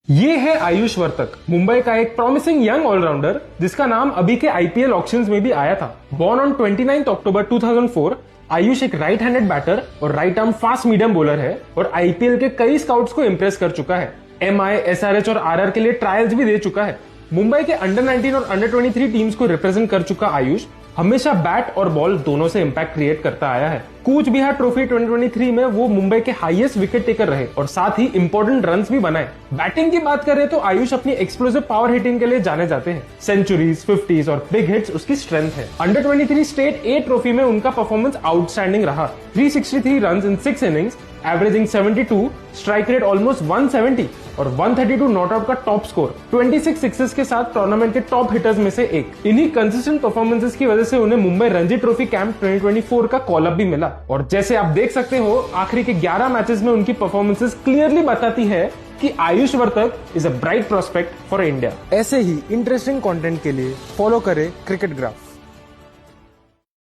ये है आयुष वर्तक, मुंबई का एक प्रॉमिसिंग यंग ऑलराउंडर जिसका नाम अभी के आईपीएल ऑक्शंस में भी आया था। बॉर्न ऑन 29 अक्टूबर 2004, आयुष एक राइट हैंडेड बैटर और right arm fast medium bowler है और आईपीएल के कई स्काउट्स को इंप्रेस कर चुका है। एमआई, एसआरएच और आरआर के लिए ट्रायल्स भी दे चुका है। मुंबई के अंडर 19 और अंडर 23 टीम्स को रिप्रेजेंट कर चुका आयुष हमेशा बैट और बॉल दोनों से इंपैक्ट क्रिएट करता आया है। कूच बिहार ट्रॉफी 2023 में वो मुंबई के हाईएस्ट विकेट टेकर रहे और साथ ही इंपॉर्टेंट रन्स भी बनाए। बैटिंग की बात करें तो आयुष अपनी एक्सप्लोसिव पावर हिटिंग के लिए जाने जाते हैं। सेंचुरीज, 50s और बिग हिट्स उसकी स्ट्रेंथ है। अंडर 23 स्टेट ए ट्रॉफी में उनका परफॉर्मेंस आउटस्टैंडिंग रहा। 363 runs in 6 innings, averaging 72, strike rate almost 170 और 132 नॉट आउट का टॉप स्कोर। 26 सिक्सेस के साथ टूर्नामेंट के टॉप हिटर्स में से एक। इन्हीं कंसिस्टेंट परफॉर्मेंसेस की वजह से उन्हें मुंबई रणजी ट्रॉफी कैंप 2024 का कॉल अप भी मिला और जैसे आप देख सकते हो आखिरी के 11 मैचेस में उनकी परफॉर्मेंसेस क्लियरली बताती है कि Ayush Vartak is a bright prospect for India. ऐसे ही इंटरेस्टिंग कंटेंट के लिए फॉलो करें क्रिकेट ग्राफ।